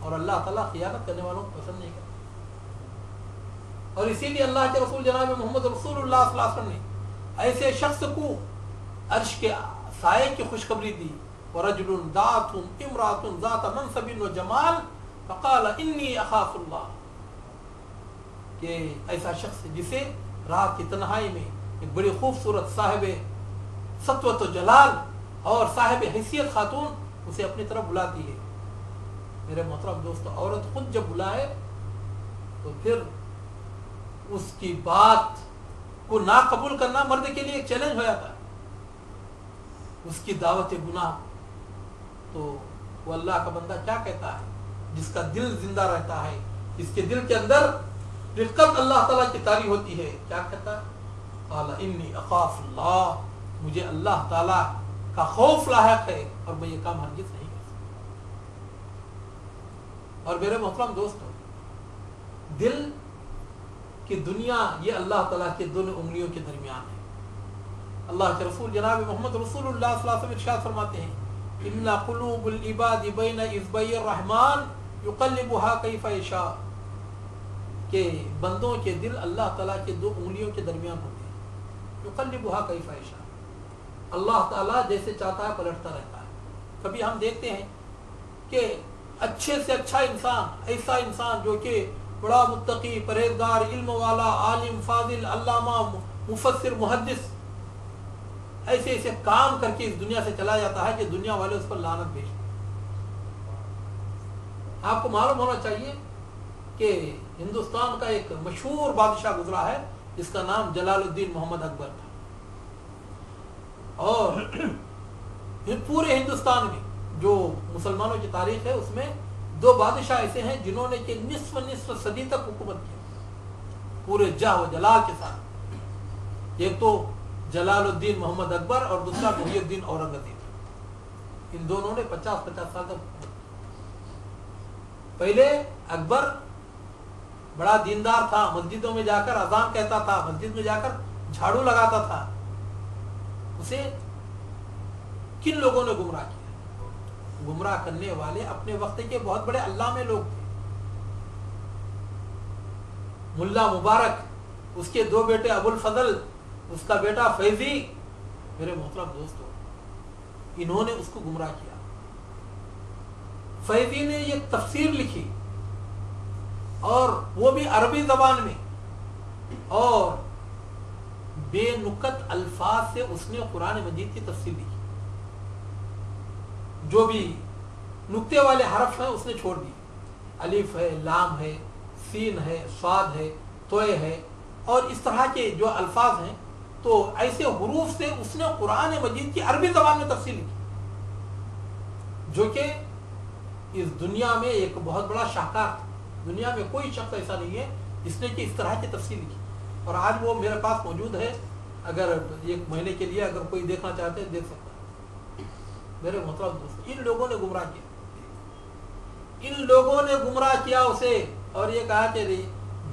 اور اللہ تعالیٰ خیانت کرنے والوں کو پسند نہیں کرتا. اور اسی لیے اللہ کے رسول جناب محمد رسول اللہ صلی اللہ علیہ وسلم نے ایسے شخص کو عرش کے سائے کی خوشخبری دی. وَرَجُلٌ دَعَتْهُ امْرَأَةٌ ذَاتَ مَنْصَبٍ وَجَمَالٍ فَقَالَ إِنِّي أَخَافُ اللَّهَ. کہ ایسا شخص جسے رات کی تنہائی میں ایک بڑی خوبصورت صاحب سطوت و جلال اور صاحب حیثیت خاتون اسے اپنی طرف بلاتی ہے. میرے محترم دوستو، عورت خود جب بلائے تو پھر اس کی بات کو نہ قبول کرنا مرد کے لیے ایک چیلنج ہو جاتا ہے. اس کی دعوت گناہ تو وہ اللہ کا بندہ کیا کہتا ہے جس کا دل زندہ رہتا ہے، جس کے دل کے اندر رفقت اللہ تعالیٰ کی طاری ہوتی ہے، کیا کہتا ہے؟ قال انی اخاف اللہ، مجھے اللہ تعالیٰ کا خوف لاحق ہے اور میں یہ کام ہرگز نہیں کر سکتا. اور میرے محترم دوستو، دل کی دنیا یہ اللہ تعالیٰ کے دونوں انگلیوں کے درمیان ہے. اللہ کے رسول جناب محمد رسول اللہ صلی اللہ علیہ وسلم ارشاد فرماتے ہیں ان قلوب العباد بین اصبعی الرحمن یقلبها کیف یشاء، کہ بندوں کے دل اللہ تعالیٰ کے دو انگلیوں کے درمیان ہوتے ہیں. یقلبها کیف یشاء، اللہ تعالیٰ جیسے چاہتا ہے پلٹتا رہتا ہے. کبھی ہم دیکھتے ہیں کہ اچھے سے اچھا انسان، ایسا انسان جو کہ بڑا متقی، پرہیزگار، علم والا، عالم، فاضل، علامہ، مفسر، محدث، ایسے ایسے کام کر کے اس دنیا سے چلا جاتا ہے کہ دنیا والے اس پر لعنت بھیجتے ہیں. آپ کو معلوم ہونا چاہیے کہ ہندوستان کا ایک مشہور بادشاہ گزرا ہے جس کا نام جلال الدین محمد اکبر تھا. اور پورے ہندوستان میں جو مسلمانوں کی تاریخ ہے اس میں دو بادشاہ ایسے ہیں جنہوں نے کہ نصف صدی تک حکومت کی پورے جاہ و جلال کے ساتھ. ایک تو جلال الدین محمد اکبر اور دوسرا محی الدین اورنگزیب. ان دونوں نے 50 سال تک. پہلے اکبر بڑا دیندار تھا، مسجدوں میں جا کر اذان کہتا تھا، مسجد میں جا کر جھاڑو لگاتا تھا. اسے کن لوگوں نے گمراہ کیا؟ گمراہ کرنے والے اپنے وقت کے بہت بڑے علامے لوگ تھے. ملا مبارک، اس کے دو بیٹے ابو الفضل، اس کا بیٹا فیضی. میرے محترم دوستو، انہوں نے اس کو گمراہ کیا. فیضی نے یہ تفسیر لکھی اور وہ بھی عربی زبان میں، اور بے نکت الفاظ سے اس نے قرآن مجید کی تفسیر لکھی. جو بھی نکتے والے حرف ہیں اس نے چھوڑ دی. الف ہے، لام ہے، سین ہے، صاد ہے، توئے ہے، اور اس طرح کے جو الفاظ ہیں تو ایسے حروف سے اس نے قرآن مجید کی عربی زبان میں تفسیر لکھی، جو کہ اس دنیا میں ایک بہت بڑا شاہکار تھا. دنیا میں کوئی شخص ایسا نہیں ہے جس نے کہ اس طرح کی تفسیر لکھی. اور آج وہ میرے پاس موجود ہے، اگر ایک مہینے کے لیے اگر کوئی دیکھنا چاہتے ہیں دیکھ سکتا ہے. میرے محترم دوست، ان لوگوں نے گمراہ کیا، ان لوگوں نے گمراہ کیا اسے، اور یہ کہا کہ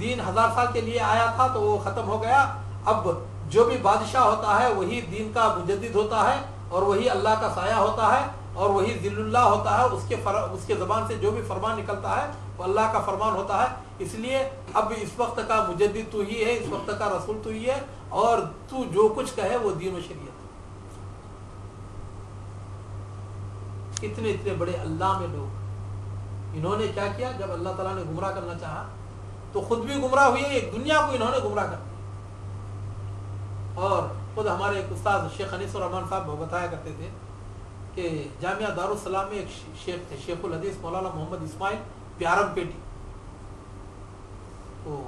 دین 1000 سال کے لیے آیا تھا تو وہ ختم ہو گیا. اب جو بھی بادشاہ ہوتا ہے وہی دین کا مجدد ہوتا ہے، اور وہی اللہ کا سایہ ہوتا ہے، اور وہی ذل اللہ ہوتا ہے. اس کے زبان سے جو بھی فرمان نکلتا ہے وہ اللہ کا فرمان ہوتا ہے. اس لیے اب اس وقت کا مجدد تو ہی ہے، اس وقت کا رسول تو ہی ہے، اور تو جو کچھ کہے وہ دین و شریعت. اتنے اتنے بڑے علامے لوگ، انہوں نے کیا کیا؟ جب اللہ تعالیٰ نے گمراہ کرنا چاہا تو خود بھی گمراہ ہوئے، ایک دنیا کو انہوں نے گمراہ کر دیا. اور خود ہمارے ایک استاد شیخ انیس الرحمن صاحب بتایا کرتے تھے کہ جامعہ دارالسلام میں ایک شیخ تھے، شیخ الحدیث مولانا محمد اسماعیل پیارم پیٹی. تو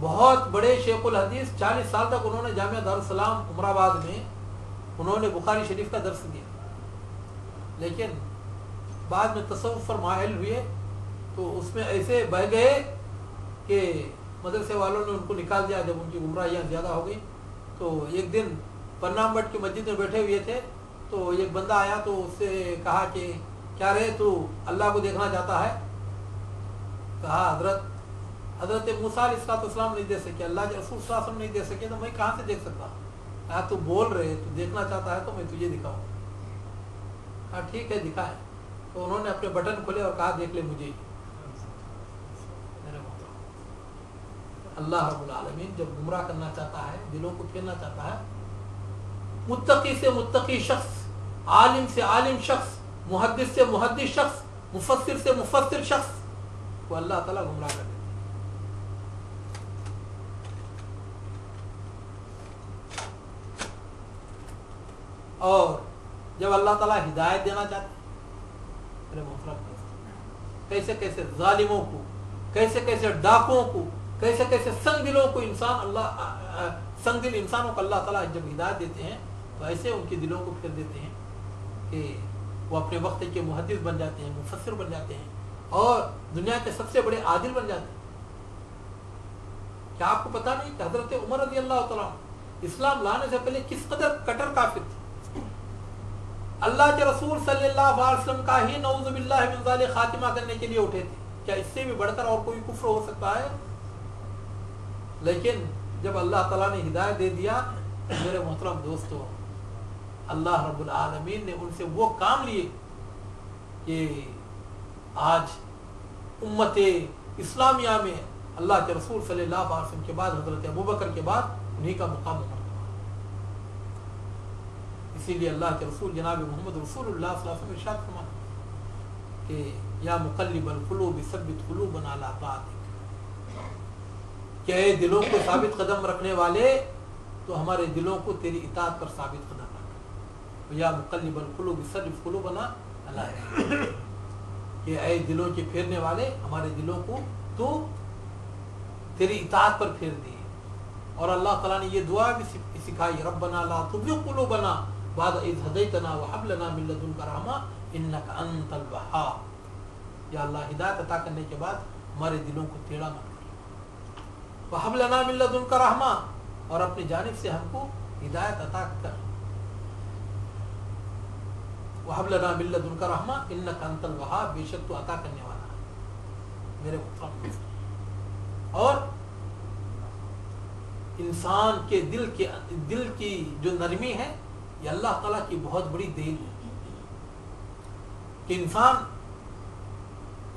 بہت بڑے شیخ الحدیث، 40 سال تک انہوں نے جامعہ دارالسلام عمر آباد میں انہوں نے بخاری شریف کا درس دیا. لیکن بعد میں تصوف پر مائل ہوئے تو اس میں ایسے بہ گئے کہ مدرسے والوں نے ان کو نکال دیا. جب ان کی گمراہیاں زیادہ ہو گئی تو ایک دن پرنام بٹ کی مسجد میں بیٹھے ہوئے تھے تو ایک بندہ آیا تو اس سے کہا کہ کیا رے تو اللہ کو دیکھنا چاہتا ہے؟ کہا حضرت موسیٰ علیہ السلام نہیں دے سکے، اللہ کے رسول صلی اللہ علیہ وسلم نہیں دے سکے تو میں کہاں سے دیکھ سکتا ہوں؟ کہا تو بول رہے تو دیکھنا چاہتا ہے تو میں تجھے دکھاؤں. کہا ٹھیک ہے دکھائے. تو انہوں نے اپنے بٹن کھولے اور کہا دیکھ لے مجھے. اللہ رب العالمین جب گمراہ کرنا چاہتا ہے، دلوں کو پھیرنا چاہتا ہے، متقی سے متقی شخص، عالم سے عالم شخص، محدث سے محدث شخص، مفسر سے مفسر شخص کو اللہ تعالیٰ گمراہ کر دیتا ہے. اور جب اللہ تعالیٰ ہدایت دینا چاہتے ہیں، میرے محترم کیسے کیسے ظالموں کو، کیسے کیسے ڈاکوؤں کو، کیسے کیسے سنگ دلوں کو سنگ دل انسانوں کو اللہ تعالیٰ جب ہدایت دیتے ہیں تو ایسے ان کے دلوں کو پھیر دیتے ہیں کہ وہ اپنے وقت کے محدث بن جاتے ہیں، مفسر بن جاتے ہیں، اور دنیا کے سب سے بڑے عادل بن جاتے ہیں. کیا آپ کو پتا نہیں کہ حضرت عمر رضی اللہ تعالیٰ اسلام لانے سے پہلے کس قدر کٹر کافر تھے؟ اللہ کے رسول صلی اللہ علیہ وسلم کا ہی نعوذ باللہ من ذالک خاتمہ کرنے کے لیے اٹھے تھے. کیا اس سے بھی بڑھ کر اور کوئی کفر ہو سکتا ہے؟ لیکن جب اللہ تعالیٰ نے ہدایت دے دیا، میرے محترم دوستو، اللہ رب العالمین نے ان سے وہ کام لیے کہ آج امت اسلامیہ میں اللہ کے رسول صلی اللہ علیہ وسلم کے بعد حضرت ابوبکر کے بعد انہی کا مقام ہے. اسی لیے اللہ کے رسول جناب محمد رسول اللہ صلی اللہ علیہ وسلم ارشاد فرمایا کہ یا مقلب القلوب ثبت قلوبنا علی طاعتک، کہ اے دلوں کو ثابت قدم رکھنے والے تو ہمارے دلوں کو تیری اطاعت پر ثابت قدم رکھ. یا مقلب القلوب ثبت قلوبنا علی طاعتک، کہ اے دلوں کے پھیرنے والے ہمارے دلوں کو تو تیری اطاعت پر پھیر دی. اور اللہ تعالیٰ نے یہ دعا بھی سکھائی، ربنا لا تزغ قلوبنا بعد اذ ہدیتنا وہب لنا من لدنک رحمہ انک انت الوہاب. یا اللہ ہدایت عطا کرنے کے بعد ہمارے دلوں کو ٹیڑھا مت کر، وہب لنا من لدنک رحمہ، اور اپنی جانب سے ہم کو ہدایت عطا کر. وہب لنا من لدنک رحمہ انک انت الوہاب، بے شک تو عطا کرنے والا ہے میرے محترم. اور انسان کے دل کی جو نرمی ہے، یہ اللہ تعالیٰ کی بہت بڑی دین ہے کہ انسان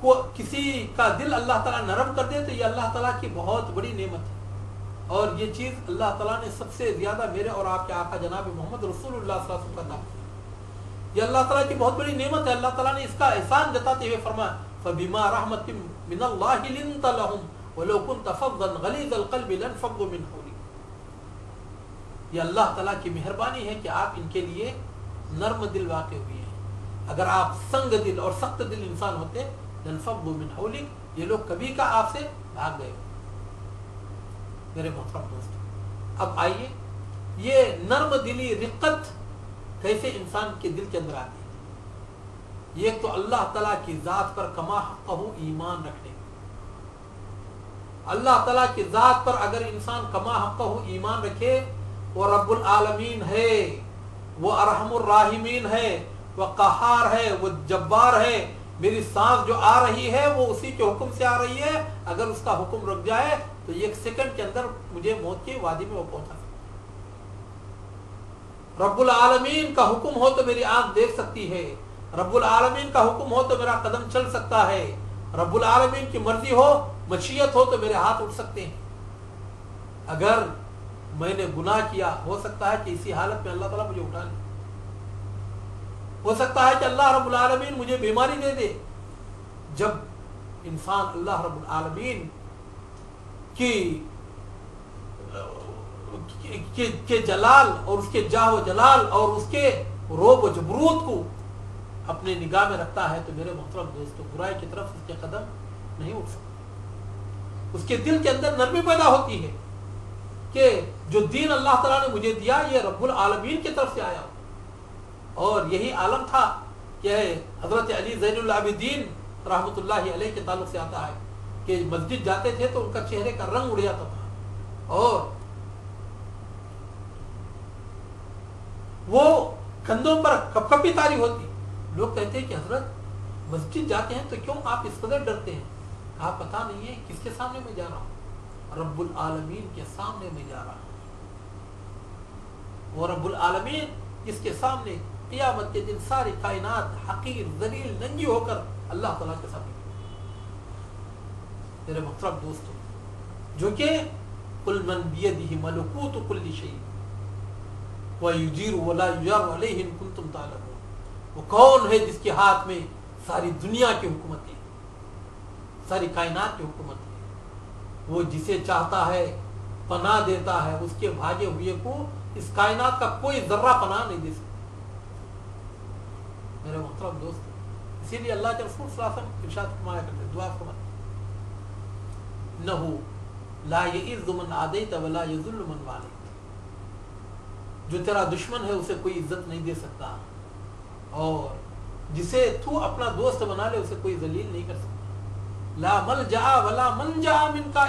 کو کسی کا دل اللہ تعالیٰ نرم کر دے تو یہ اللہ تعالیٰ کی بہت بڑی نعمت ہے. اور یہ چیز اللہ تعالیٰ نے سب سے زیادہ میرے اور آپ کے آقا جناب محمد رسول اللہ صلی اللہ علیہ وسلم کا نام، یہ اللہ تعالیٰ کی بہت بڑی نعمت ہے. اللہ تعالیٰ نے اس کا احسان جتاتے ہوئے فرمایا فَبِمَا رَحْمَةٍ مِّنَ اللَّهِ لِنْتَ لَهُمْ وَلَوْ كُنْتَ فَظًّا غَلِيظَ الْقَلْبِ لَانفَضُّوا مِنْ حَوْلِكَ. یہ اللہ تعالیٰ کی مہربانی ہے کہ آپ ان کے لیے نرم دل واقع ہوئے ہیں. اگر آپ سنگ دل اور سخت دل انسان ہوتے لَانفَضُّوا مِنْ حَوْلِكَ، یہ لوگ کبھی کا آپ سے بھاگ گئے. میرے محترم دوست، اب آئیے یہ نرم دلی رقت کیسے انسان کے دل کے اندر آتی ہے. یہ تو اللہ تعالیٰ کی ذات پر کما حقہ ایمان رکھنے، اللہ تعالیٰ کی ذات پر اگر انسان کما حقہ ایمان رکھے، وہ رب العالمین ہے، وہ ارحم الراحمین ہے، وہ قہار ہے، وہ جبار ہے. میری سانس جو آ رہی ہے وہ اسی کے حکم سے آ رہی ہے، اگر اس کا حکم رک جائے تو ایک سیکنڈ کے اندر مجھے موت کی وادی میں وہ پہنچا سکتا. رب العالمین کا حکم ہو تو میری آنکھ دیکھ سکتی ہے، رب العالمین کا حکم ہو تو میرا قدم چل سکتا ہے، رب العالمین کی مرضی ہو، مشیت ہو تو میرے ہاتھ اٹھ سکتے ہیں. اگر میں نے گناہ کیا، ہو سکتا ہے کہ اسی حالت میں اللہ تعالیٰ مجھے اٹھا لے، ہو سکتا ہے کہ اللہ رب العالمین مجھے بیماری دے دے. جب انسان اللہ رب العالمین کے جلال اور اس کے جاہ و جلال اور اس کے روب و جبروت کو اپنے نگاہ میں رکھتا ہے تو میرے محترم دوستو، برائی کی طرف اس کے قدم نہیں اٹھ سکتے. اس کے دل کے اندر نرمی پیدا ہوتی ہے کہ جو دین اللہ تعالیٰ نے مجھے دیا یہ رب العالمین کی طرف سے آیا. اور یہی عالم تھا کہ حضرت علی زین العابدین رحمۃ اللہ علیہ کے تعلق سے آتا ہے کہ مسجد جاتے تھے تو ان کا چہرے کا رنگ اڑ جاتا تھا، اور وہ کندھوں پر کپکپی تاری ہوتی. لوگ کہتے ہیں کہ حضرت مسجد جاتے ہیں تو کیوں آپ اس قدر ڈرتے ہیں؟ کہا پتہ نہیں ہے کس کے سامنے میں جا رہا ہوں، رب العالمین کے سامنے میں جا رہا ہوں. وہ رب العالمین جس کے سامنے قیامت کے دن ساری کائنات حقیر ذلیل ننگی ہو کر اللہ تعالیٰ کے سامنے میرے محترم دوستو، جو کہ قل من بیدہ ملکوت کل شیء ویجیر ولا یجار علیہ ان کنتم تعلمون، وہ کون ہے جس کے ہاتھ میں ساری دنیا کی حکومت ہے، ساری کائنات کی حکومت ہے، وہ جسے چاہتا ہے پناہ دیتا ہے، اس کے بھاگے ہوئے کو اس کائنات کا کوئی ذرہ پناہ نہیں دے سکتا۔ میرے محترم دوست، اسی لیے اللہ کے رسول صلی اللہ علیہ وسلم ارشاد فرمایا کرتے، دعا فرماتے، انہ لا یعز من عادیت ولا یذل من والیت، جو تیرا دشمن ہے اسے کوئی عزت نہیں دے سکتا، اور جسے تو اپنا دوست بنا لے اسے کوئی ذلیل نہیں کر سکتا۔ لا ملجا ولا منجا منکا